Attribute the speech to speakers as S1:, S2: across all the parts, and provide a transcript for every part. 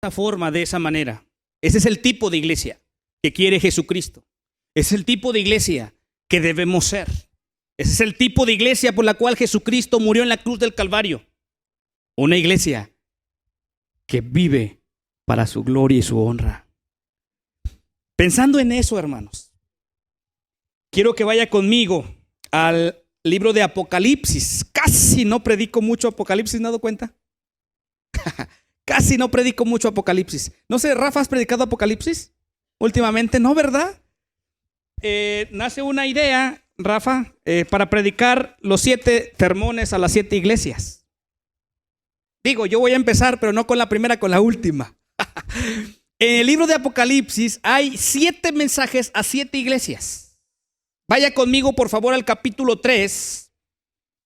S1: esa forma, de esa manera. Ese es el tipo de iglesia que quiere Jesucristo. Ese es el tipo de iglesia que debemos ser. Ese es el tipo de iglesia por la cual Jesucristo murió en la cruz del Calvario. Una iglesia que vive para su gloria y su honra. Pensando en eso, hermanos, quiero que vaya conmigo al libro de Apocalipsis. Casi no predico mucho Apocalipsis, ¿no has dado cuenta? Casi no predico mucho Apocalipsis. No sé, Rafa, ¿has predicado Apocalipsis? Últimamente, ¿no, verdad? Nace una idea, Rafa, para predicar los 7 sermones a las 7 iglesias. Digo, yo voy a empezar, pero no con la primera, con la última. En el libro de Apocalipsis hay 7 mensajes a 7 iglesias. Vaya conmigo, por favor, al capítulo 3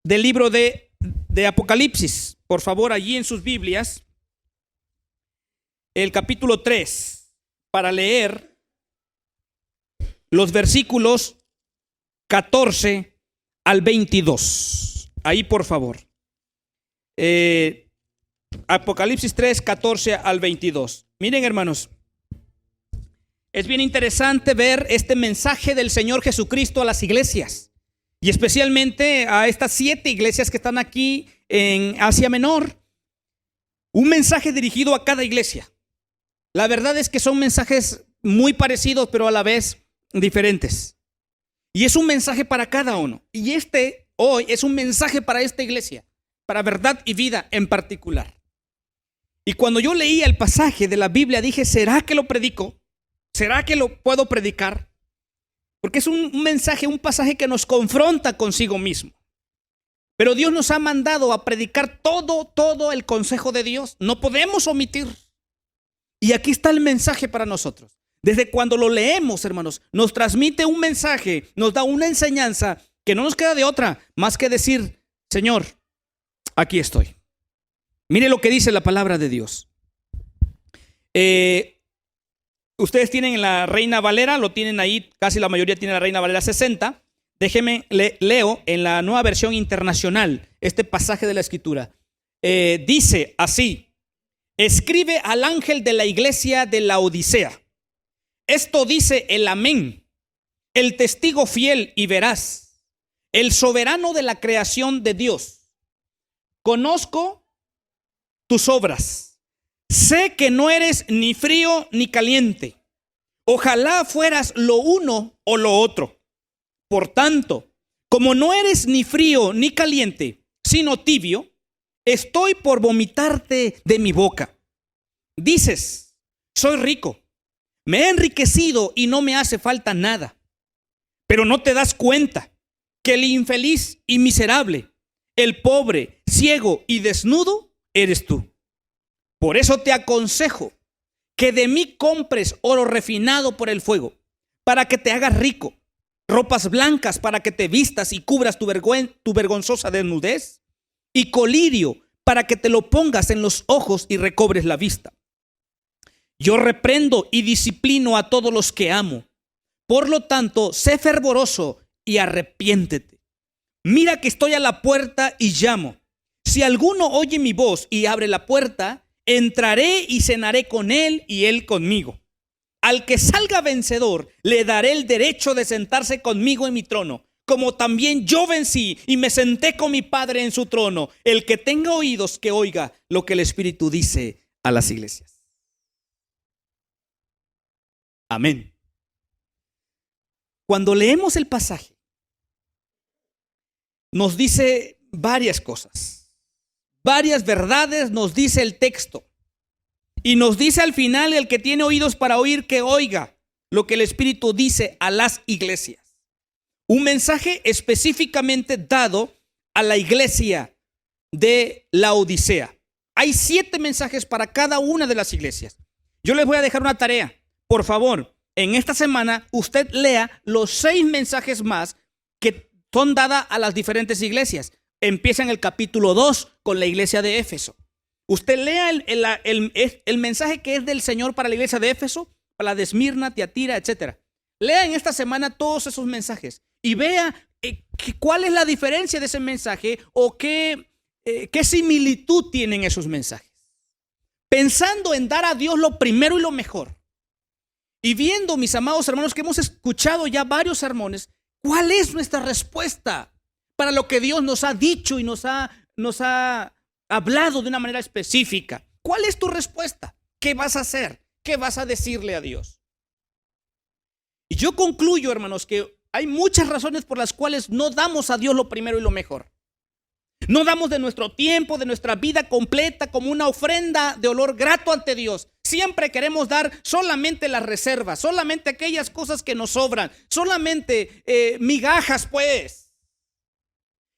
S1: del libro de Apocalipsis. Por favor, allí en sus Biblias, el capítulo 3, para leer los versículos 14 al 22. Ahí, por favor. Apocalipsis 3, 14 al 22. Miren, hermanos, es bien interesante ver este mensaje del Señor Jesucristo a las iglesias, y especialmente a estas 7 iglesias que están aquí en Asia Menor. Un mensaje dirigido a cada iglesia. La verdad es que son mensajes muy parecidos, pero a la vez diferentes. Y es un mensaje para cada uno. Y hoy es un mensaje para esta iglesia, para Verdad y Vida en particular. Y cuando yo leía el pasaje de la Biblia, dije, ¿será que lo predico? ¿Será que lo puedo predicar? Porque es un mensaje, un pasaje que nos confronta consigo mismo. Pero Dios nos ha mandado a predicar todo el consejo de Dios. No podemos omitir. Y aquí está el mensaje para nosotros. Desde cuando lo leemos, hermanos, nos transmite un mensaje, nos da una enseñanza que no nos queda de otra más que decir, Señor, aquí estoy. Mire lo que dice la palabra de Dios. Ustedes tienen en la Reina Valera, lo tienen ahí, casi la mayoría tiene la Reina Valera 60. Déjenme, leo en la Nueva Versión Internacional este pasaje de la Escritura. Dice así: escribe al ángel de la iglesia de Laodicea. Esto dice el Amén, el testigo fiel y veraz, el soberano de la creación de Dios. Conozco tus obras. Sé que no eres ni frío ni caliente. Ojalá fueras lo uno o lo otro. Por tanto, como no eres ni frío ni caliente, sino tibio, estoy por vomitarte de mi boca. Dices, soy rico, me he enriquecido y no me hace falta nada. Pero no te das cuenta que el infeliz y miserable, el pobre, ciego y desnudo, eres tú. Por eso te aconsejo que de mí compres oro refinado por el fuego, para que te hagas rico, ropas blancas para que te vistas y cubras tu vergonzosa desnudez, y colirio para que te lo pongas en los ojos y recobres la vista. Yo reprendo y disciplino a todos los que amo. Por lo tanto, sé fervoroso y arrepiéntete. Mira que estoy a la puerta y llamo. Si alguno oye mi voz y abre la puerta, entraré y cenaré con él y él conmigo. Al que salga vencedor, le daré el derecho de sentarse conmigo en mi trono, como también yo vencí y me senté con mi Padre en su trono. El que tenga oídos, que oiga lo que el Espíritu dice a las iglesias. Amén. Cuando leemos el pasaje, nos dice varias cosas, varias verdades nos dice el texto. Y nos dice al final, el que tiene oídos para oír, que oiga lo que el Espíritu dice a las iglesias. Un mensaje específicamente dado a la iglesia de Laodicea. Hay 7 mensajes para cada una de las iglesias. Yo les voy a dejar una tarea. Por favor, en esta semana usted lea los 6 mensajes más que son dadas a las diferentes iglesias. Empieza en el capítulo 2 con la iglesia de Éfeso. Usted lea el mensaje que es del Señor para la iglesia de Éfeso, para la de Esmirna, Tiatira, etc. Lea en esta semana todos esos mensajes y vea cuál es la diferencia de ese mensaje o qué similitud tienen esos mensajes. pensando en dar a Dios lo primero y lo mejor, y viendo, mis amados hermanos, que hemos escuchado ya varios sermones, ¿cuál es nuestra respuesta para lo que Dios nos ha dicho y nos ha hablado de una manera específica? ¿Cuál es tu respuesta? ¿Qué vas a hacer? ¿Qué vas a decirle a Dios? Y yo concluyo, hermanos, que hay muchas razones por las cuales no damos a Dios lo primero y lo mejor. No damos de nuestro tiempo, de nuestra vida completa como una ofrenda de olor grato ante Dios. Siempre queremos dar solamente las reservas, solamente aquellas cosas que nos sobran, solamente migajas, pues.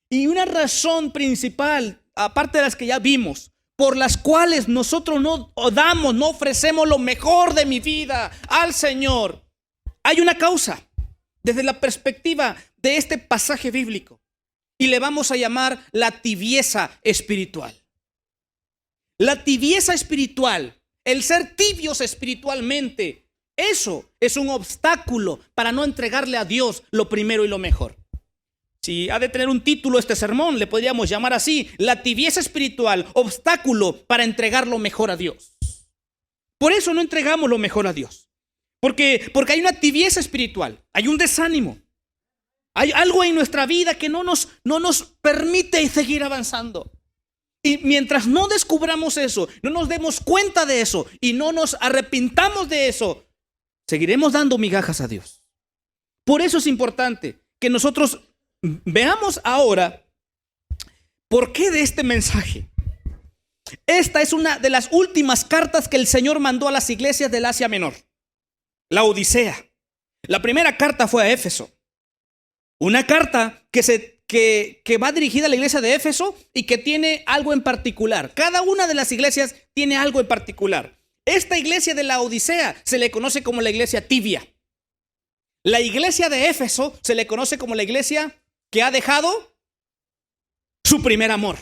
S1: Y una razón principal, aparte de las que ya vimos, por las cuales nosotros no ofrecemos lo mejor de mi vida al Señor, hay una causa desde la perspectiva de este pasaje bíblico. Y le vamos a llamar la tibieza espiritual. La tibieza espiritual, el ser tibios espiritualmente, eso es un obstáculo para no entregarle a Dios lo primero y lo mejor. Si ha de tener un título este sermón, le podríamos llamar así: la tibieza espiritual, obstáculo para entregar lo mejor a Dios. Por eso no entregamos lo mejor a Dios. Porque hay una tibieza espiritual, hay un desánimo. Hay algo en nuestra vida que no nos permite seguir avanzando. Y mientras no descubramos eso, no nos demos cuenta de eso y no nos arrepintamos de eso, seguiremos dando migajas a Dios. Por eso es importante que nosotros veamos ahora por qué de este mensaje. Esta es una de las últimas cartas que el Señor mandó a las iglesias del Asia Menor, la Odisea. La primera carta fue a Éfeso. Una carta que va dirigida a la iglesia de Éfeso y que tiene algo en particular. Cada una de las iglesias tiene algo en particular. Esta iglesia de la Odisea se le conoce como la iglesia tibia. La iglesia de Éfeso se le conoce como la iglesia que ha dejado su primer amor.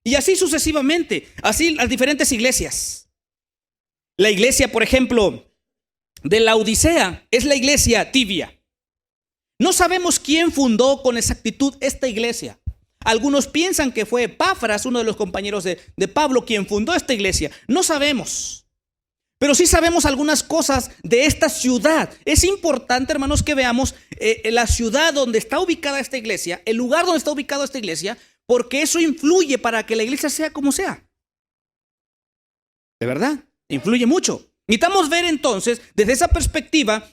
S1: Y así sucesivamente, así las diferentes iglesias. La iglesia, por ejemplo, de la Odisea es la iglesia tibia. No sabemos quién fundó con exactitud esta iglesia. Algunos piensan que fue Epafras, uno de los compañeros de Pablo, quien fundó esta iglesia. No sabemos. Pero sí sabemos algunas cosas de esta ciudad. Es importante, hermanos, que veamos la ciudad donde está ubicada esta iglesia, el lugar donde está ubicada esta iglesia, porque eso influye para que la iglesia sea como sea. De verdad, influye mucho. Necesitamos ver entonces, desde esa perspectiva,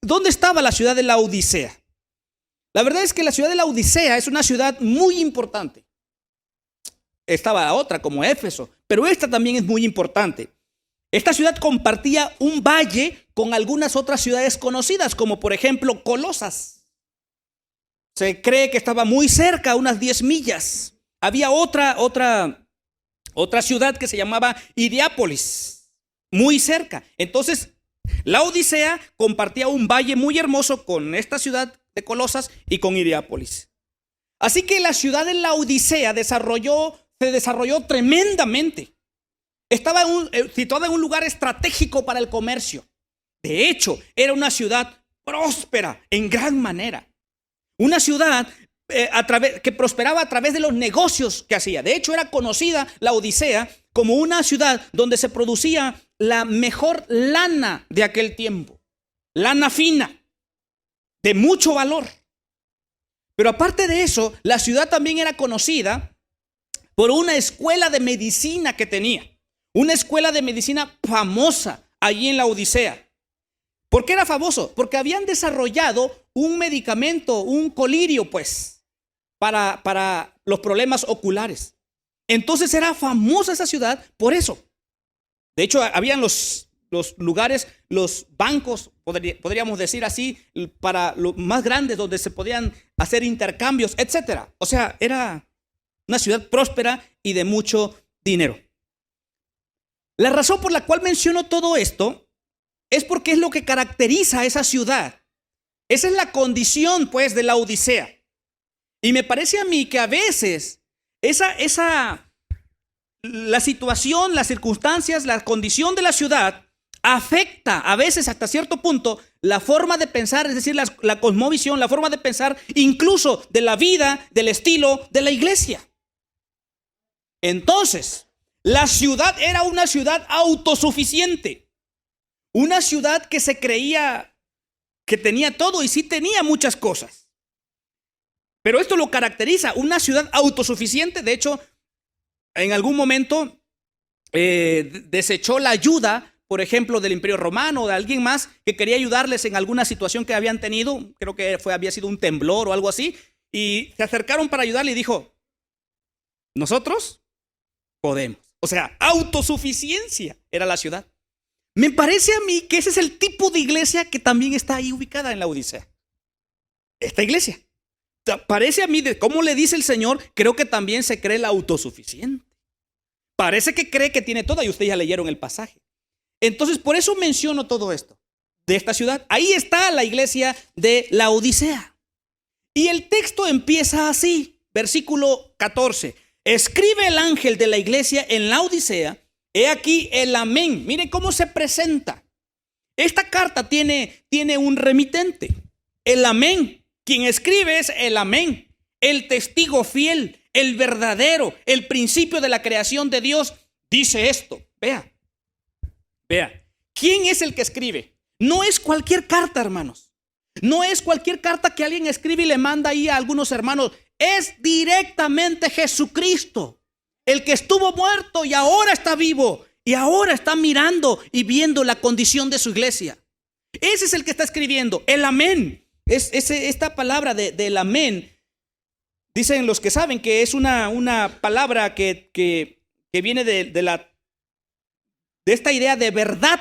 S1: ¿dónde estaba la ciudad de la Odisea? La verdad es que la ciudad de la Odisea es una ciudad muy importante. Estaba otra como Éfeso, pero esta también es muy importante. Esta ciudad compartía un valle con algunas otras ciudades conocidas, como por ejemplo Colosas. Se cree que estaba muy cerca, a unas 10 millas. Había otra ciudad que se llamaba Hierápolis, muy cerca. Entonces, la Odisea compartía un valle muy hermoso con esta ciudad de Colosas y con Hierápolis. Así que la ciudad de la Odisea se desarrolló tremendamente. Estaba situada en un lugar estratégico para el comercio. De hecho, era una ciudad próspera en gran manera. Una ciudad que prosperaba a través de los negocios que hacía. De hecho, era conocida la Odisea como una ciudad donde se producía la mejor lana de aquel tiempo. Lana fina, de mucho valor. Pero aparte de eso, la ciudad también era conocida por una escuela de medicina que tenía. Una escuela de medicina famosa allí en la Odisea. ¿Por qué era famoso? Porque habían desarrollado un medicamento, un colirio, pues, para los problemas oculares. Entonces era famosa esa ciudad por eso. De hecho, habían los lugares, los bancos, podríamos decir así, para los más grandes, donde se podían hacer intercambios, etc. O sea, era una ciudad próspera y de mucho dinero. La razón por la cual menciono todo esto es porque es lo que caracteriza a esa ciudad. Esa es la condición, pues, de la Odisea. Y me parece a mí que a veces la situación, las circunstancias, la condición de la ciudad afecta a veces hasta cierto punto la forma de pensar, es decir, la cosmovisión, la forma de pensar incluso de la vida, del estilo de la iglesia. Entonces, La ciudad era una ciudad autosuficiente, una ciudad que se creía que tenía todo y sí tenía muchas cosas. Pero esto lo caracteriza, una ciudad autosuficiente. De hecho, en algún momento desechó la ayuda, por ejemplo, del Imperio Romano o de alguien más que quería ayudarles en alguna situación que habían tenido. Creo que había sido un temblor o algo así. Y se acercaron para ayudarle y dijo, nosotros podemos. O sea, autosuficiencia era la ciudad. Me parece a mí que ese es el tipo de iglesia que también está ahí ubicada en la Odisea. Esta iglesia. Parece a mí, de cómo le dice el Señor, creo que también se cree la autosuficiente. Parece que cree que tiene todo, y ustedes ya leyeron el pasaje. Entonces, por eso menciono todo esto de esta ciudad. Ahí está la iglesia de la Odisea. Y el texto empieza así, versículo 14. Escribe el ángel de la iglesia en la Odisea, he aquí el amén. Miren cómo se presenta. Esta carta tiene un remitente, el amén. Quien escribe es el amén, el testigo fiel, el verdadero, el principio de la creación de Dios. Dice esto, vea. ¿Quién es el que escribe? No es cualquier carta, hermanos. No es cualquier carta que alguien escribe y le manda ahí a algunos hermanos. Es directamente Jesucristo, el que estuvo muerto y ahora está vivo y ahora está mirando y viendo la condición de su iglesia. Ese es el que está escribiendo, el amén. Esta palabra del amén, dicen los que saben que es una palabra que viene de esta idea de verdad.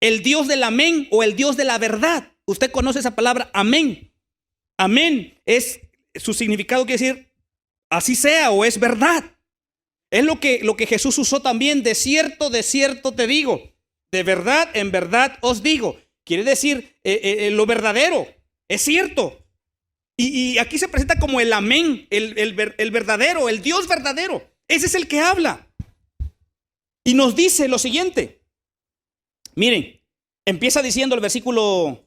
S1: El Dios del amén o el Dios de la verdad. Usted conoce esa palabra, amén. Amén es su significado, quiere decir así sea o es verdad. Es lo que Jesús usó también. De cierto te digo, de verdad en verdad os digo. Quiere decir lo verdadero, es cierto. Y aquí se presenta como el amén, el verdadero, el Dios verdadero. Ese es el que habla. Y nos dice lo siguiente. Miren, empieza diciendo el versículo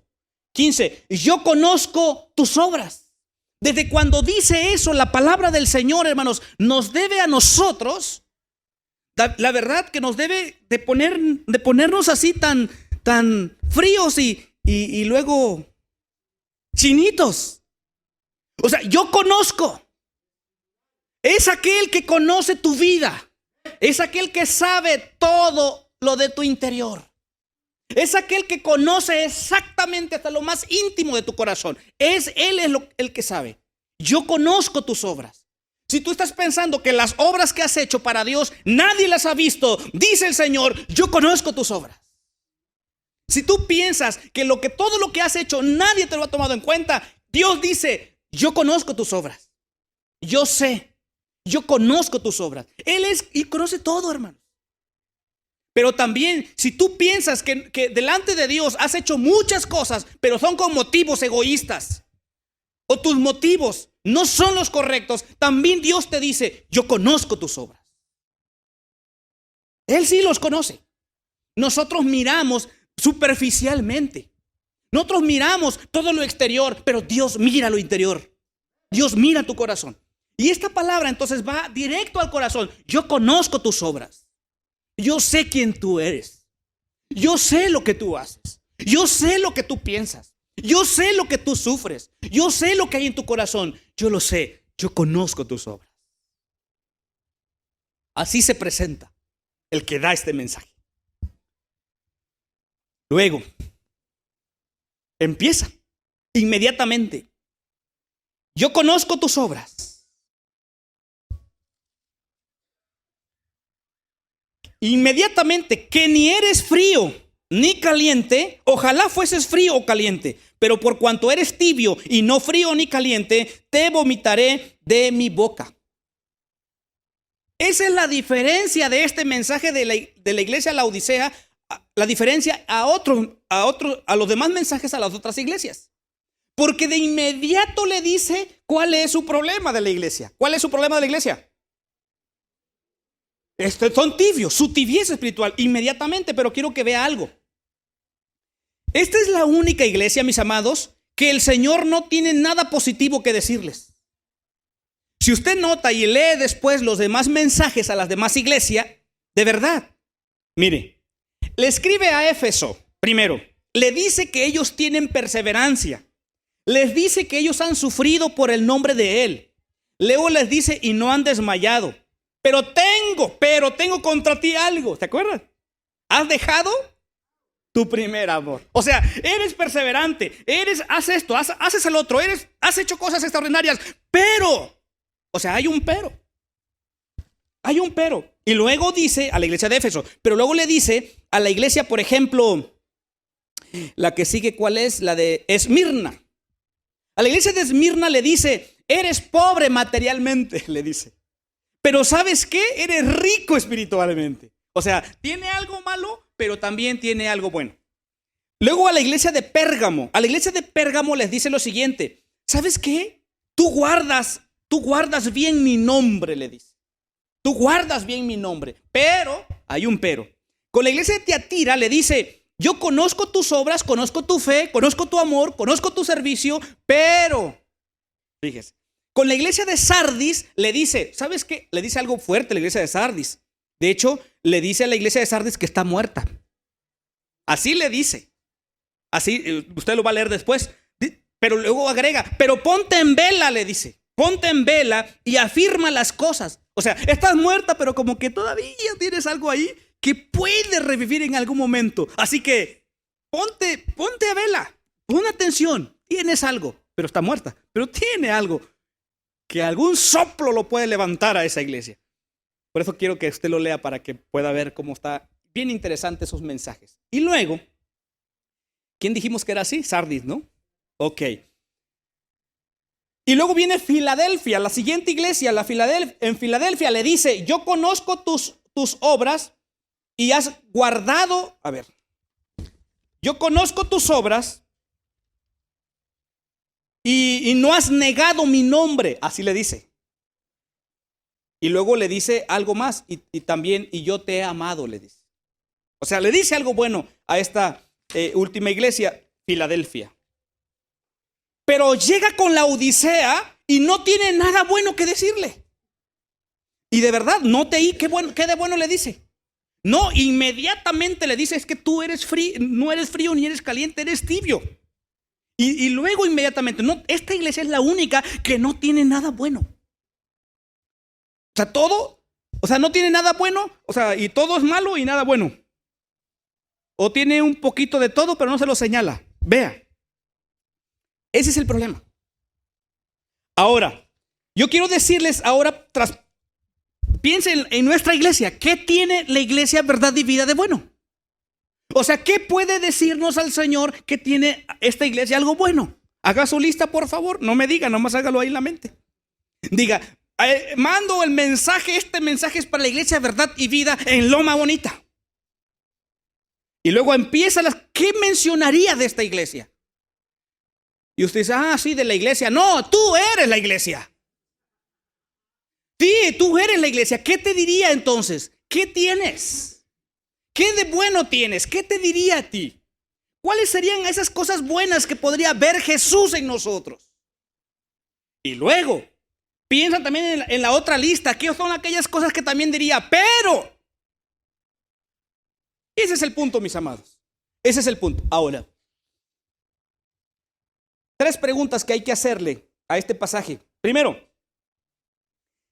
S1: 15. Yo conozco tus obras. Desde cuando dice eso, la palabra del Señor, hermanos, nos debe a nosotros, la verdad que nos debe de ponernos así tan fríos y luego chinitos. O sea, yo conozco. Es aquel que conoce tu vida. Es aquel que sabe todo lo de tu interior. Es aquel que conoce exactamente hasta lo más íntimo de tu corazón. Él es el que sabe. Yo conozco tus obras. Si tú estás pensando que las obras que has hecho para Dios nadie las ha visto, dice el Señor, yo conozco tus obras. Si tú piensas que todo lo que has hecho nadie te lo ha tomado en cuenta, Dios dice, yo conozco tus obras. Yo sé, yo conozco tus obras. Él es y conoce todo, hermano. Pero también, si tú piensas que delante de Dios has hecho muchas cosas, pero son con motivos egoístas, o tus motivos no son los correctos, también Dios te dice, yo conozco tus obras. Él sí los conoce. Nosotros miramos superficialmente. Nosotros miramos todo lo exterior, pero Dios mira lo interior. Dios mira tu corazón. Y esta palabra entonces va directo al corazón. Yo conozco tus obras. Yo sé quién tú eres. Yo sé lo que tú haces. Yo sé lo que tú piensas. Yo sé lo que tú sufres. Yo sé lo que hay en tu corazón. Yo lo sé. Yo conozco tus obras. Así se presenta el que da este mensaje. Luego, empieza inmediatamente. Yo conozco tus obras. Inmediatamente, que ni eres frío ni caliente, ojalá fueses frío o caliente, pero por cuanto eres tibio y no frío ni caliente, te vomitaré de mi boca. Esa es la diferencia de este mensaje de la iglesia de la Odisea, la diferencia a los demás mensajes a las otras iglesias. Porque de inmediato le dice cuál es su problema de la iglesia. ¿Cuál es su problema de la iglesia? Son tibios, su tibieza espiritual, inmediatamente. Pero quiero que vea algo. Esta es la única iglesia, mis amados, que el Señor no tiene nada positivo que decirles. Si usted nota y lee después los demás mensajes a las demás iglesias, de verdad, mire, le escribe a Éfeso, primero, le dice que ellos tienen perseverancia, les dice que ellos han sufrido por el nombre de Él. Luego les dice, y no han desmayado. Pero tengo contra ti algo. ¿Te acuerdas? ¿Has dejado tu primer amor? O sea, eres perseverante, haces esto, haces el otro, has hecho cosas extraordinarias, pero, o sea, hay un pero. Hay un pero. Y luego dice a la iglesia de Éfeso, pero luego le dice a la iglesia, por ejemplo, la que sigue, ¿cuál es? La de Esmirna. A la iglesia de Esmirna le dice, eres pobre materialmente, le dice. Pero ¿sabes qué? Eres rico espiritualmente. O sea, tiene algo malo, pero también tiene algo bueno. Luego a la iglesia de Pérgamo les dice lo siguiente, ¿sabes qué? Tú guardas bien mi nombre, le dice. Tú guardas bien mi nombre, pero, hay un pero. Con la iglesia de Tiatira le dice, yo conozco tus obras, conozco tu fe, conozco tu amor, conozco tu servicio, pero, fíjese. Con la iglesia de Sardis le dice, ¿sabes qué? Le dice algo fuerte a la iglesia de Sardis. De hecho, le dice a la iglesia de Sardis que está muerta. Así le dice. Así, usted lo va a leer después. Pero luego agrega, pero ponte en vela, le dice. Ponte en vela y afirma las cosas. O sea, estás muerta, pero como que todavía tienes algo ahí que puede revivir en algún momento. Así que ponte a vela. Pon atención. Tienes algo, pero está muerta. Pero tiene algo que algún soplo lo puede levantar a esa iglesia. Por eso quiero que usted lo lea para que pueda ver cómo está bien interesante esos mensajes. Y luego, ¿quién dijimos que era así? Sardis, ¿no? Ok. Y luego viene Filadelfia, la siguiente iglesia, en Filadelfia le dice, yo conozco tus obras y has guardado, yo conozco tus obras y no has negado mi nombre, así le dice. Y luego le dice algo más y también, y yo te he amado, le dice. O sea, le dice algo bueno a esta última iglesia, Filadelfia. Pero llega con la Odisea y no tiene nada bueno que decirle. Y de verdad, note ahí qué de bueno le dice. No, inmediatamente le dice, es que tú eres frío, no eres frío ni eres caliente, eres tibio. Y luego inmediatamente, no, esta iglesia es la única que no tiene nada bueno. O sea, no tiene nada bueno, o sea, y todo es malo y nada bueno. O tiene un poquito de todo, pero no se lo señala. Vea. Ese es el problema. Ahora, yo quiero decirles piensen en nuestra iglesia. ¿Qué tiene la iglesia Verdad y Vida de bueno? O sea, ¿qué puede decirnos al Señor que tiene esta iglesia algo bueno? Haga su lista, por favor. No me diga, nomás hágalo ahí en la mente. Diga, mando el mensaje, este mensaje es para la iglesia Verdad y Vida en Loma Bonita. Y luego empieza ¿qué mencionaría de esta iglesia? Y usted dice, sí, de la iglesia. No, tú eres la iglesia. Sí, tú eres la iglesia. ¿Qué te diría entonces? ¿Qué tienes? ¿Qué de bueno tienes? ¿Qué te diría a ti? ¿Cuáles serían esas cosas buenas que podría ver Jesús en nosotros? Y luego, piensa también en la otra lista. ¿Qué son aquellas cosas que también diría? Pero, ese es el punto, mis amados. Ese es el punto. Ahora, 3 preguntas que hay que hacerle a este pasaje. Primero,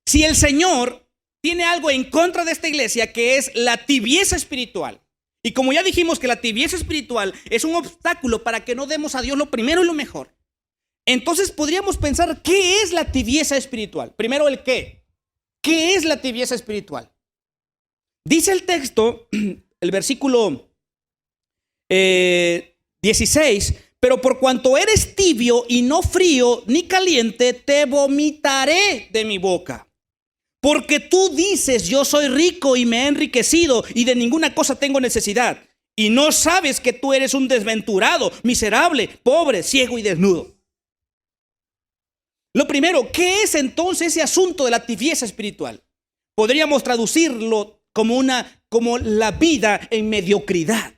S1: si el Señor tiene algo en contra de esta iglesia, que es la tibieza espiritual. Y como ya dijimos que la tibieza espiritual es un obstáculo para que no demos a Dios lo primero y lo mejor. Entonces podríamos pensar, ¿qué es la tibieza espiritual? Primero, el qué. ¿Qué es la tibieza espiritual? Dice el texto, el versículo 16, pero por cuanto eres tibio y no frío ni caliente, te vomitaré de mi boca. Porque tú dices, yo soy rico y me he enriquecido y de ninguna cosa tengo necesidad. Y no sabes que tú eres un desventurado, miserable, pobre, ciego y desnudo. Lo primero, ¿qué es entonces ese asunto de la tibieza espiritual? Podríamos traducirlo como la vida en mediocridad.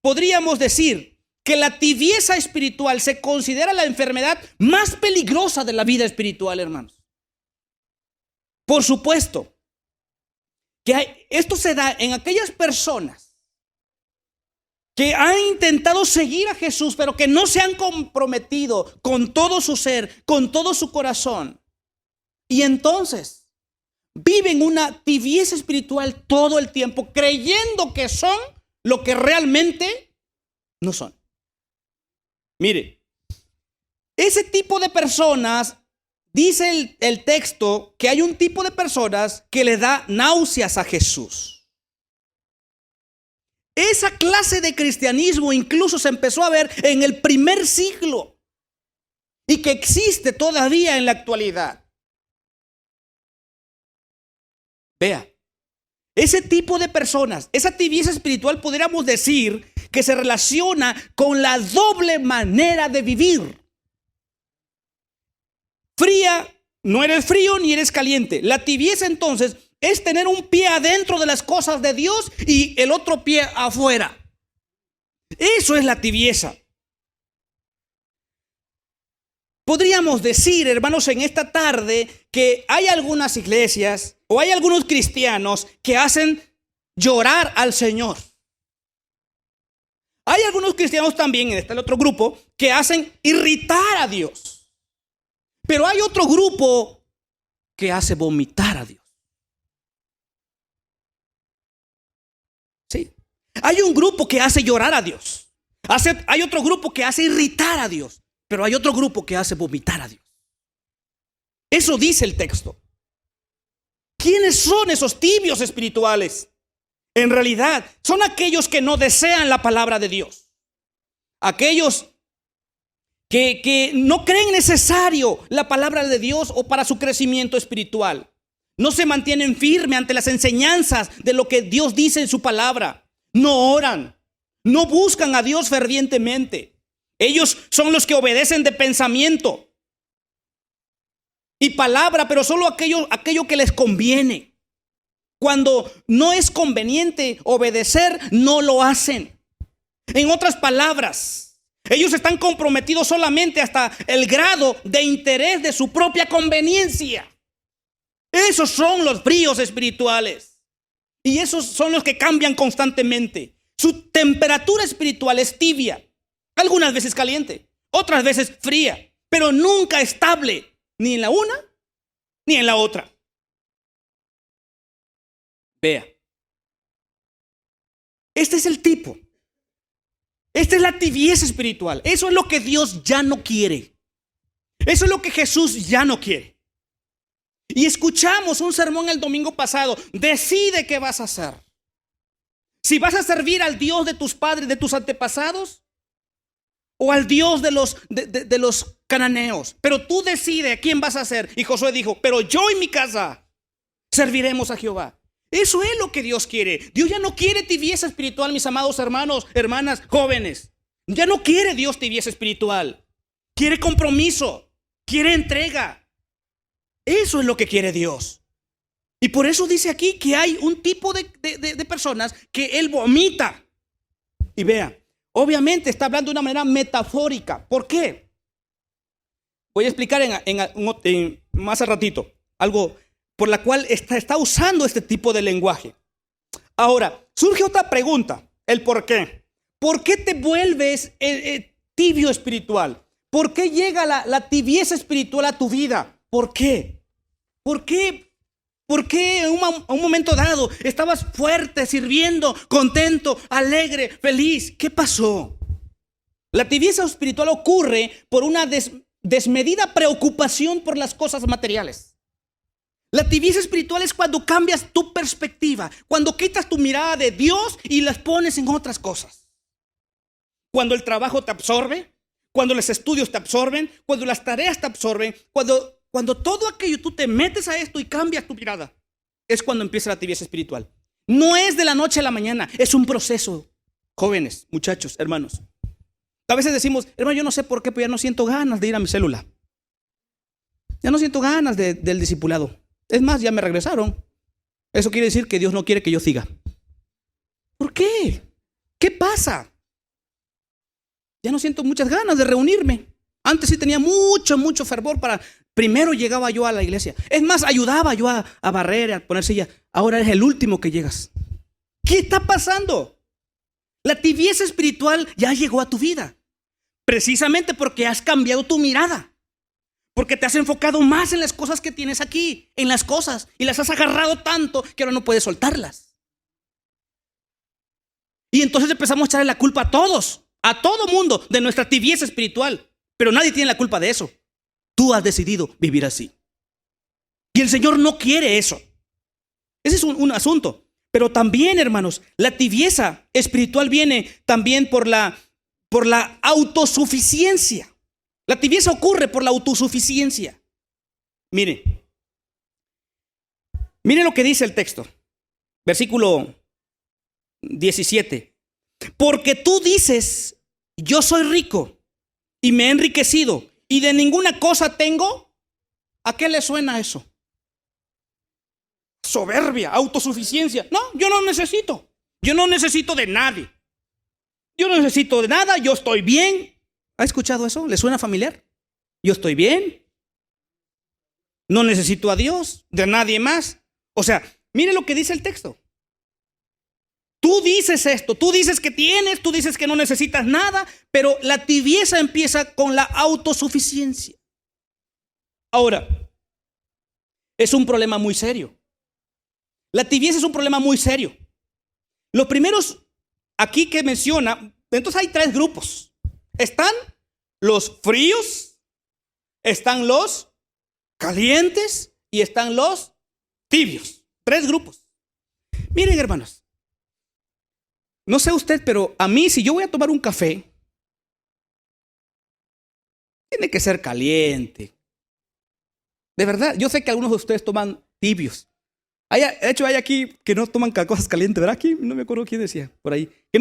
S1: Podríamos decir que la tibieza espiritual se considera la enfermedad más peligrosa de la vida espiritual, hermanos. Por supuesto que esto se da en aquellas personas que han intentado seguir a Jesús, pero que no se han comprometido con todo su ser, con todo su corazón. Y entonces viven una tibieza espiritual todo el tiempo, creyendo que son lo que realmente no son. Mire, ese tipo de personas, dice el texto, que hay un tipo de personas que le da náuseas a Jesús. Esa clase de cristianismo incluso se empezó a ver en el primer siglo y que existe todavía en la actualidad. Vea, ese tipo de personas, esa tibieza espiritual, podríamos decir que se relaciona con la doble manera de vivir. Fría, no eres frío ni eres caliente. La tibieza entonces es tener un pie adentro de las cosas de Dios y el otro pie afuera. Eso es la tibieza. Podríamos decir, hermanos, en esta tarde que hay algunas iglesias o hay algunos cristianos que hacen llorar al Señor. Hay algunos cristianos también, en este otro grupo, que hacen irritar a Dios. Pero hay otro grupo que hace vomitar a Dios. Sí. Hay un grupo que hace llorar a Dios. Hay otro grupo que hace irritar a Dios. Pero hay otro grupo que hace vomitar a Dios. Eso dice el texto. ¿Quiénes son esos tibios espirituales? En realidad, son aquellos que no desean la palabra de Dios. Aquellos que no creen necesario la palabra de Dios o para su crecimiento espiritual. No se mantienen firmes ante las enseñanzas de lo que Dios dice en su palabra. No oran, no buscan a Dios fervientemente. Ellos son los que obedecen de pensamiento y palabra, pero solo aquello que les conviene. Cuando no es conveniente obedecer, no lo hacen. En otras palabras, ellos están comprometidos solamente hasta el grado de interés de su propia conveniencia. Esos son los fríos espirituales. Y esos son los que cambian constantemente. Su temperatura espiritual es tibia. Algunas veces caliente, otras veces fría, pero nunca estable, ni en la una ni en la otra. Vea, este es el tipo. Esta es la tibieza espiritual. Eso es lo que Dios ya no quiere. Eso es lo que Jesús ya no quiere. Y escuchamos un sermón el domingo pasado. Decide qué vas a hacer. Si vas a servir al Dios de tus padres, de tus antepasados, o al Dios de los cananeos. Pero tú decides a quién vas a hacer. Y Josué dijo, pero yo y mi casa serviremos a Jehová. Eso es lo que Dios quiere. Dios ya no quiere tibieza espiritual, mis amados hermanos, hermanas, jóvenes. Ya no quiere Dios tibieza espiritual. Quiere compromiso, quiere entrega. Eso es lo que quiere Dios. Y por eso dice aquí que hay un tipo de personas que Él vomita. Y vea, obviamente está hablando de una manera metafórica. ¿Por qué? Voy a explicar más al ratito algo por la cual está usando este tipo de lenguaje. Ahora, surge otra pregunta, el por qué. ¿Por qué te vuelves tibio espiritual? ¿Por qué llega la tibieza espiritual a tu vida? ¿Por qué? ¿Por qué? ¿Por qué en un momento dado estabas fuerte, sirviendo, contento, alegre, feliz? ¿Qué pasó? La tibieza espiritual ocurre por una desmedida preocupación por las cosas materiales. La tibieza espiritual es cuando cambias tu perspectiva, cuando quitas tu mirada de Dios y las pones en otras cosas. Cuando el trabajo te absorbe, cuando los estudios te absorben, cuando las tareas te absorben, cuando todo aquello tú te metes a esto y cambias tu mirada, es cuando empieza la tibieza espiritual. No es de la noche a la mañana, es un proceso. Jóvenes, muchachos, hermanos. A veces decimos, hermano, yo no sé por qué, pero ya no siento ganas de ir a mi célula. Ya no siento ganas del discipulado. Es más, ya me regresaron. Eso quiere decir que Dios no quiere que yo siga. ¿Por qué? ¿Qué pasa? Ya no siento muchas ganas de reunirme. Antes sí tenía mucho fervor para Primero llegaba yo a la iglesia. Es más, ayudaba yo a barrer, a poner silla. Ahora eres el último que llegas. ¿Qué está pasando? La tibieza espiritual ya llegó a tu vida. Precisamente porque has cambiado tu mirada. Porque te has enfocado más en las cosas que tienes aquí. En las cosas. Y las has agarrado tanto que ahora no puedes soltarlas. Y entonces empezamos a echarle la culpa a todos. A todo mundo de nuestra tibieza espiritual. Pero nadie tiene la culpa de eso. Tú has decidido vivir así. Y el Señor no quiere eso. Ese es un asunto. Pero también, hermanos, la tibieza espiritual viene también por la autosuficiencia. La tibieza ocurre por la autosuficiencia. Mire lo que dice el texto. Versículo 17. Porque tú dices, yo soy rico y me he enriquecido y de ninguna cosa tengo. ¿A qué le suena eso? Soberbia, autosuficiencia. No, yo no necesito. Yo no necesito de nadie. Yo no necesito de nada, yo estoy bien. ¿Ha escuchado eso? ¿Le suena familiar? Yo estoy bien. No necesito a Dios, de nadie más. O sea, mire lo que dice el texto. Tú dices esto, tú dices que tienes, tú dices que no necesitas nada, pero la tibieza empieza con la autosuficiencia. Ahora, es un problema muy serio. La tibieza es un problema muy serio. Los primeros aquí que menciona, entonces hay tres grupos. Están los fríos, están los calientes y están los tibios. Tres grupos. Miren, hermanos. No sé usted, pero a mí, si yo voy a tomar un café, tiene que ser caliente. De verdad, yo sé que algunos de ustedes toman tibios. De hecho, hay aquí que no toman cosas calientes, ¿verdad? Aquí no me acuerdo quién decía por ahí. Que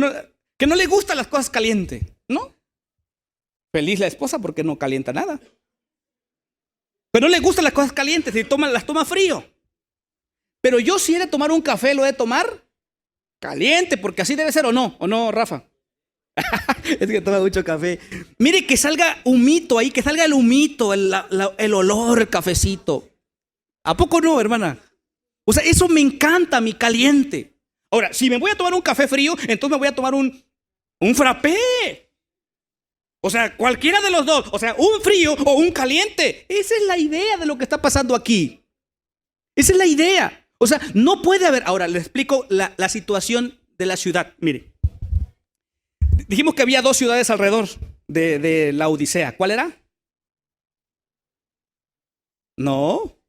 S1: no le gustan las cosas calientes, ¿no? Feliz la esposa porque no calienta nada. Pero no le gustan las cosas calientes y las toma frío. Pero yo si he de tomar un café, lo he de tomar caliente, porque así debe ser, ¿o no, Rafa? Es que toma mucho café. Mire, que salga humito ahí, que salga el humito, el olor, el cafecito. ¿A poco no, hermana? O sea, eso me encanta, mi caliente. Ahora, si me voy a tomar un café frío, entonces me voy a tomar un frappé. O sea, cualquiera de los dos. O sea, un frío o un caliente. Esa es la idea de lo que está pasando aquí. Esa es la idea. O sea, no puede haber. Ahora, les explico la situación de la ciudad. Mire, dijimos que había dos ciudades alrededor de la Odisea. ¿Cuál era? No.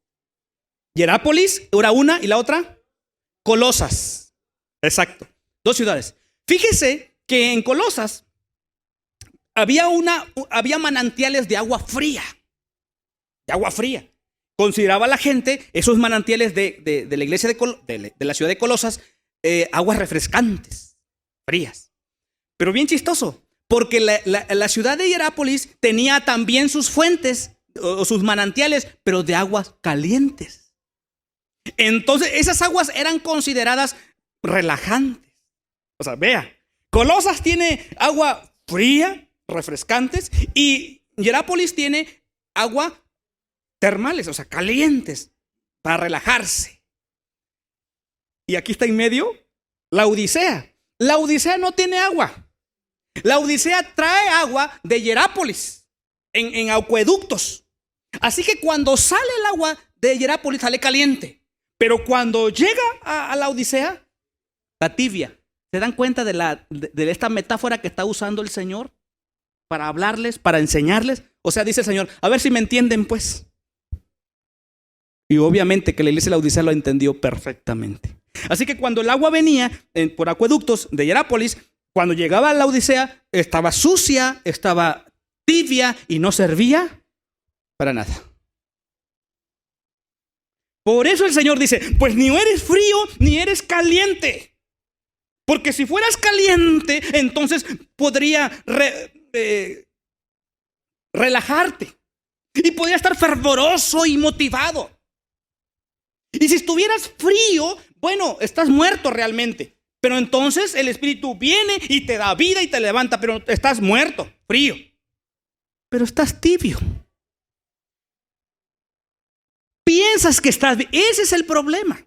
S1: Hierápolis era una y la otra Colosas. Exacto. Dos ciudades. Fíjese que en Colosas había manantiales de agua fría. De agua fría. Consideraba la gente esos manantiales de la iglesia de la ciudad de Colosas aguas refrescantes, frías. Pero bien chistoso, porque la ciudad de Hierápolis tenía también sus fuentes o sus manantiales, pero de aguas calientes. Entonces esas aguas eran consideradas relajantes. O sea, vea, Colosas tiene agua fría, refrescantes, y Hierápolis tiene agua termales, o sea, calientes, para relajarse. Y aquí está en medio la Odisea. La Odisea no tiene agua. La Odisea trae agua de Hierápolis en acueductos. Así que cuando sale el agua de Hierápolis sale caliente. Pero cuando llega a la Odisea, está tibia. ¿Se dan cuenta de esta metáfora que está usando el Señor para hablarles, para enseñarles? O sea, dice el Señor, a ver si me entienden pues. Y obviamente que la iglesia de la Odisea lo entendió perfectamente. Así que cuando el agua venía por acueductos de Hierápolis, cuando llegaba a la Odisea, estaba sucia, estaba tibia y no servía para nada. Por eso el Señor dice, pues ni eres frío ni eres caliente. Porque si fueras caliente, entonces podría relajarte. Y podría estar fervoroso y motivado. Y si estuvieras frío, bueno, estás muerto realmente. Pero entonces el Espíritu viene y te da vida y te levanta, pero estás muerto, frío. Pero estás tibio. Piensas que estás bien. Ese es el problema.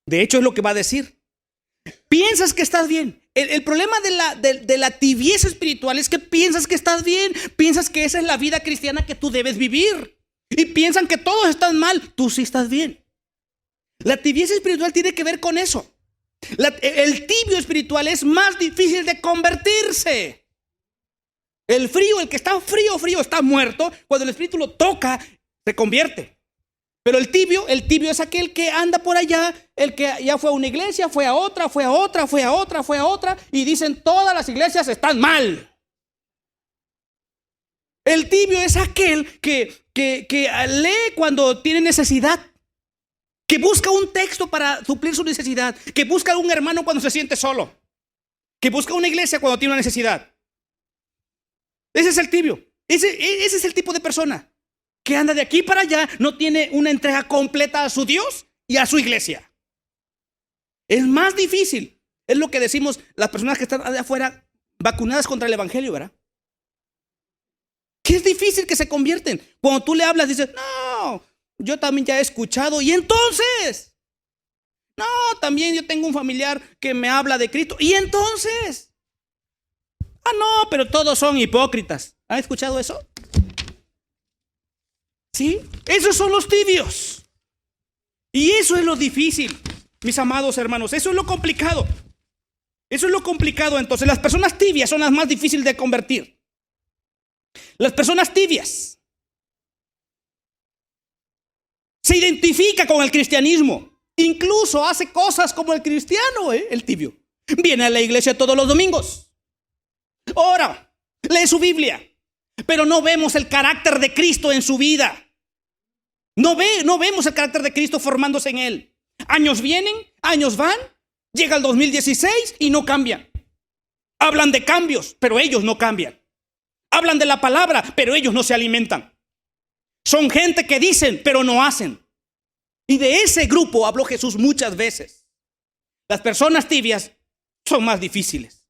S1: De hecho, es lo que va a decir. Piensas que estás bien. El problema de la tibieza espiritual es que piensas que estás bien. Piensas que esa es la vida cristiana que tú debes vivir. Y piensan que todos están mal. Tú sí estás bien. La tibieza espiritual tiene que ver con eso. El tibio espiritual es más difícil de convertirse. El frío, el que está frío, está muerto. Cuando el espíritu lo toca, se convierte. Pero el tibio es aquel que anda por allá, el que ya fue a una iglesia, fue a otra, y dicen todas las iglesias están mal. El tibio es aquel que lee cuando tiene necesidad, que busca un texto para suplir su necesidad, que busca a un hermano cuando se siente solo, que busca una iglesia cuando tiene una necesidad. Ese es el tibio. Ese es el tipo de persona que anda de aquí para allá, no tiene una entrega completa a su Dios y a su iglesia. Es más difícil. Es lo que decimos las personas que están allá afuera vacunadas contra el evangelio, ¿verdad? Que es difícil que se convierten. Cuando tú le hablas, dices, no, yo también ya he escuchado. Y entonces, no, también yo tengo un familiar que me habla de Cristo. Y entonces, no, pero todos son hipócritas. ¿Han escuchado eso? ¿Sí? Esos son los tibios. Y eso es lo difícil, mis amados hermanos. Eso es lo complicado. Eso es lo complicado. Entonces, las personas tibias son las más difíciles de convertir. Las personas tibias se identifica con el cristianismo. Incluso hace cosas como el cristiano, el tibio. Viene a la iglesia todos los domingos. Ora, lee su Biblia. Pero no vemos el carácter de Cristo en su vida. No vemos el carácter de Cristo formándose en él. Años vienen, años van. Llega el 2016 y no cambian. Hablan de cambios, pero ellos no cambian. Hablan de la palabra, pero ellos no se alimentan. Son gente que dicen, pero no hacen. Y de ese grupo habló Jesús muchas veces. Las personas tibias son más difíciles.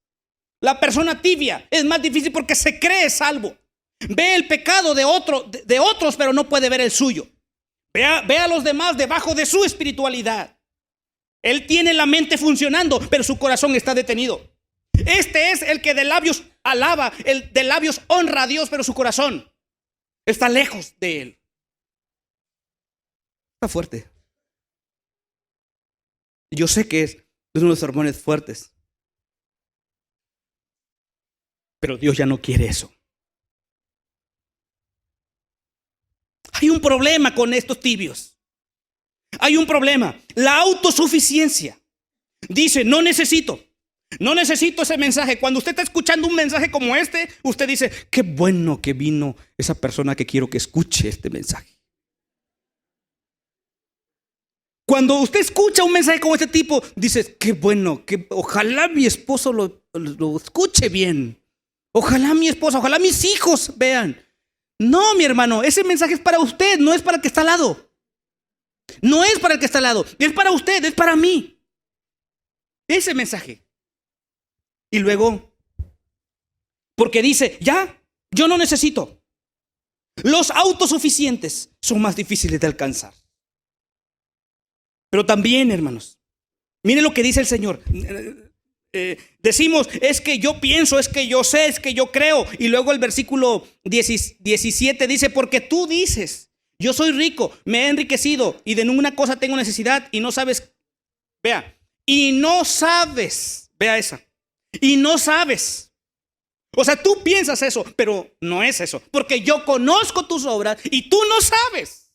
S1: La persona tibia es más difícil porque se cree salvo. Ve el pecado de otros, pero no puede ver el suyo. Ve a los demás debajo de su espiritualidad. Él tiene la mente funcionando, pero su corazón está detenido. Este es el que de labios alaba, el de labios honra a Dios, pero su corazón está lejos de él. Está fuerte. Yo sé que es uno de los sermones fuertes, pero Dios ya no quiere eso. Hay un problema con estos tibios. Hay un problema. La autosuficiencia. Dice, no necesito ese mensaje. Cuando usted está escuchando un mensaje como este, usted dice, qué bueno que vino esa persona que quiero que escuche este mensaje. Cuando usted escucha un mensaje como este tipo, dice, qué bueno, que ojalá mi esposo lo escuche bien. Ojalá mi esposa, ojalá mis hijos vean. No, mi hermano, ese mensaje es para usted, no es para el que está al lado. No es para el que está al lado, es para usted, es para mí. Ese mensaje. Y luego, porque dice, ya, yo no necesito. Los autosuficientes son más difíciles de alcanzar. Pero también, hermanos, miren lo que dice el Señor. Decimos, es que yo pienso, es que yo sé, es que yo creo. Y luego el versículo 17 dice, porque tú dices, yo soy rico, me he enriquecido y de ninguna cosa tengo necesidad y no sabes, vea, y no sabes, vea esa, y no sabes. O sea, tú piensas eso, pero no es eso, porque yo conozco tus obras y tú no sabes.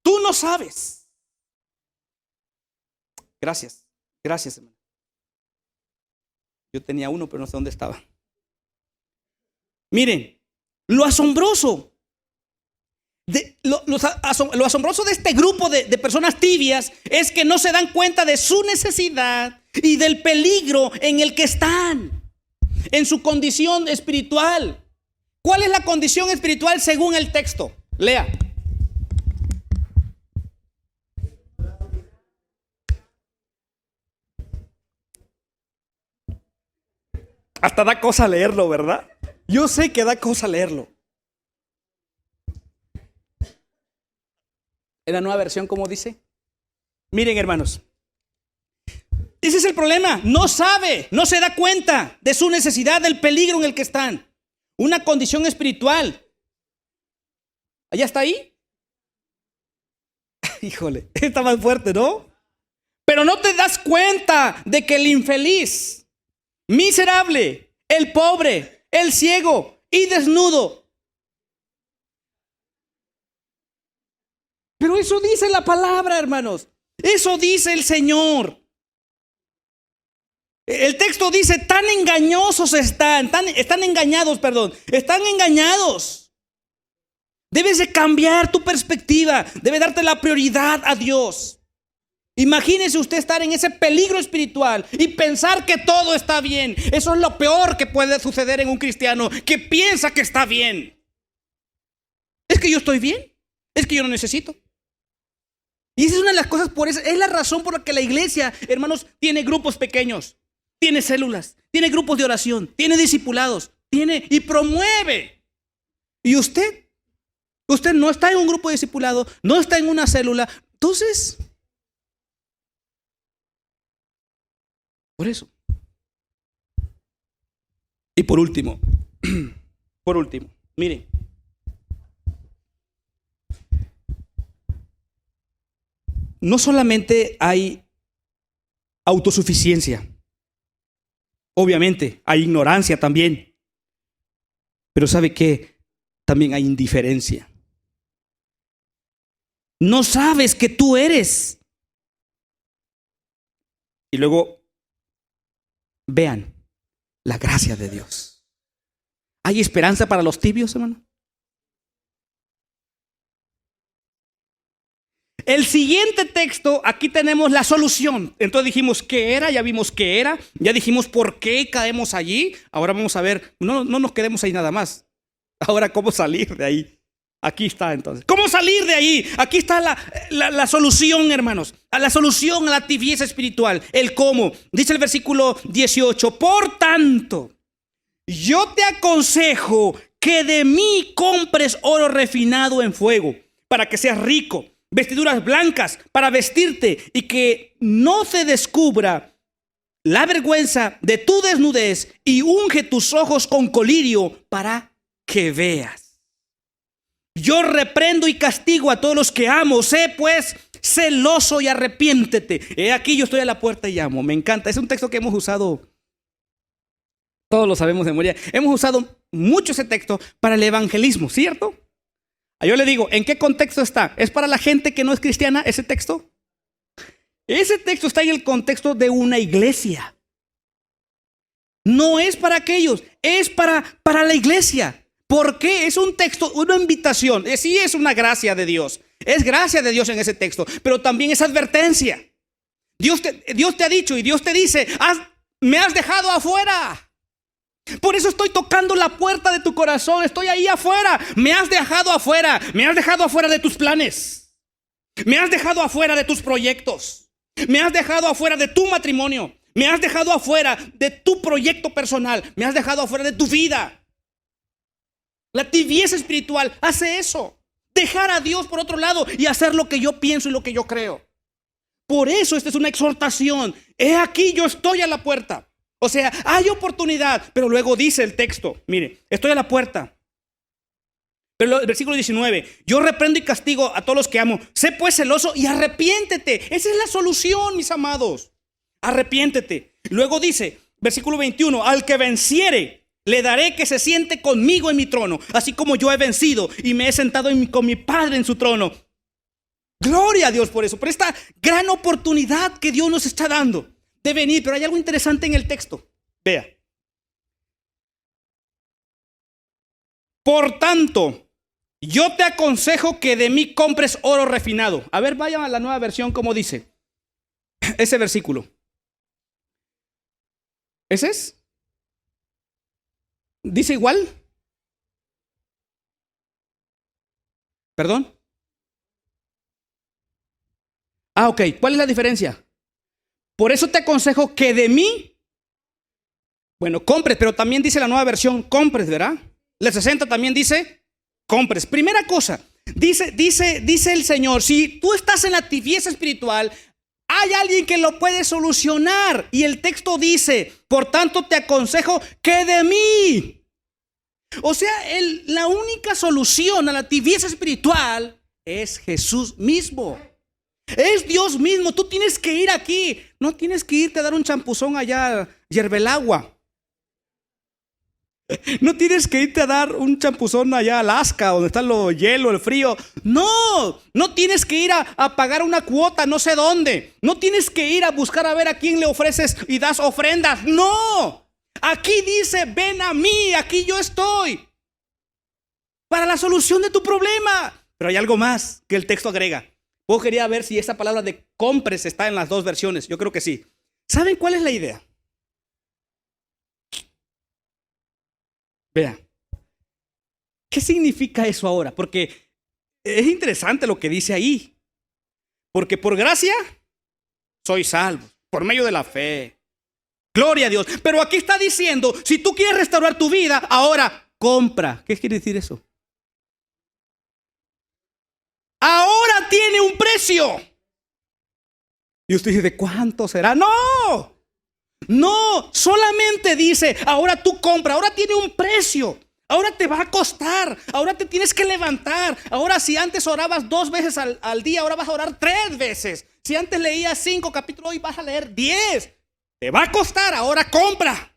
S1: Tú no sabes. Gracias, hermano. Yo tenía uno, pero no sé dónde estaba. Miren, lo asombroso lo asombroso de este grupo de personas tibias es que no se dan cuenta de su necesidad y del peligro en el que están, en su condición espiritual. ¿Cuál es la condición espiritual según el texto? Lea. Hasta da cosa leerlo, ¿verdad? Yo sé que da cosa leerlo. En la nueva versión, ¿cómo dice? Miren, hermanos. Ese es el problema. No sabe, no se da cuenta de su necesidad, del peligro en el que están. Una condición espiritual. ¿Allá está ahí? Híjole, está más fuerte, ¿no? Pero no te das cuenta de que el infeliz, miserable, el pobre, el ciego y desnudo. Pero eso dice la palabra, hermanos. Eso dice el Señor. El texto dice, tan engañosos están engañados. Están engañados. Debes de cambiar tu perspectiva. Debe darte la prioridad a Dios. Imagínese usted estar en ese peligro espiritual y pensar que todo está bien. Eso es lo peor que puede suceder en un cristiano, que piensa que está bien. Es que yo estoy bien. Es que yo no necesito. Y esa es una de las cosas, es la razón por la que la iglesia, hermanos, tiene grupos pequeños, tiene células, tiene grupos de oración, tiene discipulados, tiene y promueve. Y usted no está en un grupo de discipulado, no está en una célula. Entonces, por eso. Y por último, miren. No solamente hay autosuficiencia, obviamente hay ignorancia también, pero ¿sabe qué? También hay indiferencia. No sabes que tú eres. Y luego, vean la gracia de Dios. ¿Hay esperanza para los tibios, hermano? El siguiente texto, aquí tenemos la solución. Entonces dijimos qué era, ya vimos qué era, ya dijimos por qué caemos allí. Ahora vamos a ver, no nos quedemos ahí nada más. Ahora, ¿cómo salir de ahí? Aquí está entonces. ¿Cómo salir de ahí? Aquí está la solución, hermanos. La solución a la tibieza espiritual. El cómo. Dice el versículo 18. Por tanto, yo te aconsejo que de mí compres oro refinado en fuego, para que seas rico. Vestiduras blancas para vestirte y que no te descubra la vergüenza de tu desnudez, y unge tus ojos con colirio para que veas. Yo reprendo y castigo a todos los que amo. Sé pues celoso y arrepiéntete. He aquí, yo estoy a la puerta y llamo. Me encanta. Es un texto que hemos usado, todos lo sabemos de memoria. Hemos usado mucho ese texto para el evangelismo, ¿cierto? Yo le digo, ¿en qué contexto está? ¿Es para la gente que no es cristiana ese texto? Ese texto está en el contexto de una iglesia. No es para aquellos, es para la iglesia. ¿Por qué? Es un texto, una invitación. Sí, es una gracia de Dios. Es gracia de Dios en ese texto, pero también es advertencia. Dios te ha dicho y Dios te dice, me has dejado afuera. Por eso estoy tocando la puerta de tu corazón. Estoy ahí afuera. Me has dejado afuera. Me has dejado afuera de tus planes. Me has dejado afuera de tus proyectos. Me has dejado afuera de tu matrimonio. Me has dejado afuera de tu proyecto personal. Me has dejado afuera de tu vida. La tibieza espiritual hace eso. Dejar a Dios por otro lado y hacer lo que yo pienso y lo que yo creo. Por eso esta es una exhortación. He aquí, yo estoy a la puerta. O sea, hay oportunidad, pero luego dice el texto, mire, estoy a la puerta. Pero el versículo 19, yo reprendo y castigo a todos los que amo. Sé pues celoso y arrepiéntete. Esa es la solución, mis amados. Arrepiéntete. Luego dice, versículo 21, al que venciere, le daré que se siente conmigo en mi trono, así como yo he vencido y me he sentado con mi Padre en su trono. Gloria a Dios por eso, por esta gran oportunidad que Dios nos está dando de venir. Pero hay algo interesante en el texto. Vea. Por tanto, yo te aconsejo que de mí compres oro refinado. A ver, vayan a la nueva versión, como dice ese versículo. ¿Ese es? ¿Dice igual? ¿Perdón? Ok, ¿cuál es la diferencia? Por eso te aconsejo que de mí, bueno, compres, pero también dice la nueva versión, compres, ¿verdad? La 60 también dice, compres. Primera cosa, Dice el Señor, si tú estás en la tibieza espiritual, hay alguien que lo puede solucionar. Y el texto dice, por tanto te aconsejo que de mí. O sea, la única solución a la tibieza espiritual es Jesús mismo. Es Dios mismo. Tú tienes que ir aquí. No tienes que irte a dar un champuzón allá a Yerbelagua. No tienes que irte a dar un champuzón allá a Alaska, donde está el hielo, el frío. No tienes que ir a pagar una cuota no sé dónde. No tienes que ir a buscar a ver a quién le ofreces y das ofrendas. No. Aquí dice, ven a mí, aquí yo estoy. Para la solución de tu problema. Pero hay algo más que el texto agrega. Yo quería ver si esa palabra de compres está en las dos versiones. Yo creo que sí. ¿Saben cuál es la idea? Vean, ¿qué significa eso ahora? Porque es interesante lo que dice ahí. Porque por gracia soy salvo, por medio de la fe. Gloria a Dios. Pero aquí está diciendo, si tú quieres restaurar tu vida, ahora compra. ¿Qué quiere decir eso? Ahora tiene un precio. Y usted dice, ¿de cuánto será? No, solamente dice, ahora tú compra, ahora tiene un precio. Ahora te va a costar, ahora te tienes que levantar. Ahora si antes orabas 2 veces al día, ahora vas a orar 3 veces. Si antes leías 5 capítulos, hoy vas a leer 10. Te va a costar, ahora compra.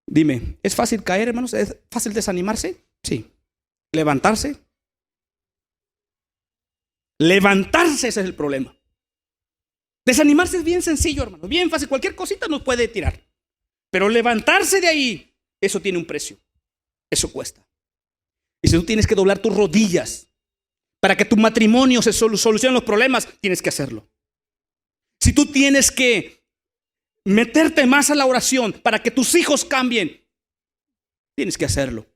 S1: Dime, ¿es fácil caer, hermanos? ¿Es fácil desanimarse? Sí. ¿Levantarse? Levantarse, ese es el problema. Desanimarse es bien sencillo, hermano, bien fácil. Cualquier cosita nos puede tirar. Pero levantarse de ahí, eso tiene un precio. Eso cuesta. Y si tú tienes que doblar tus rodillas para que tu matrimonio se solucione los problemas, tienes que hacerlo. Si tú tienes que meterte más a la oración para que tus hijos cambien, tienes que hacerlo.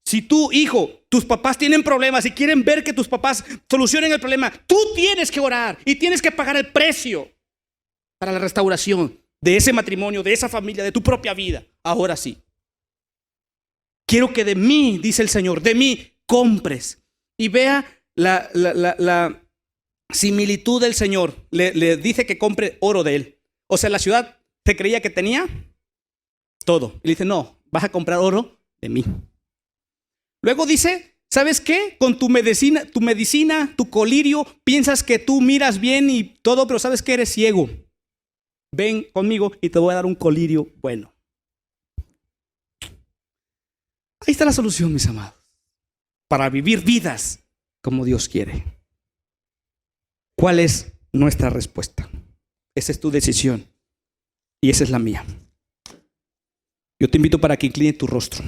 S1: Si tu hijo, tus papás tienen problemas y quieren ver que tus papás solucionen el problema, tú tienes que orar y tienes que pagar el precio para la restauración de ese matrimonio, de esa familia, de tu propia vida. Ahora sí. Quiero que de mí, dice el Señor, de mí compres. Y vea la similitud del Señor. Le dice que compre oro de él. O sea, la ciudad se creía que tenía todo. Y le dice, no, vas a comprar oro de mí. Luego dice, ¿sabes qué? Con tu medicina, tu colirio, piensas que tú miras bien y todo, pero sabes que eres ciego. Ven conmigo y te voy a dar un colirio bueno. Ahí está la solución, mis amados. Para vivir vidas como Dios quiere. ¿Cuál es nuestra respuesta? Esa es tu decisión y esa es la mía. Yo te invito para que incline tu rostro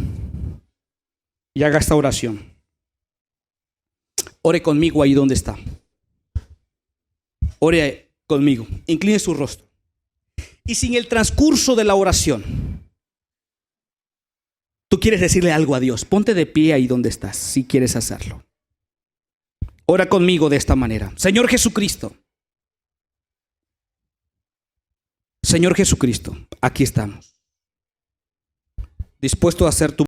S1: y haga esta oración. Ore conmigo ahí donde está. Ore conmigo. Incline su rostro. Y si en el transcurso de la oración tú quieres decirle algo a Dios, ponte de pie ahí donde estás, si quieres hacerlo. Ora conmigo de esta manera. Señor Jesucristo. Señor Jesucristo, aquí estamos. Dispuesto a hacer tu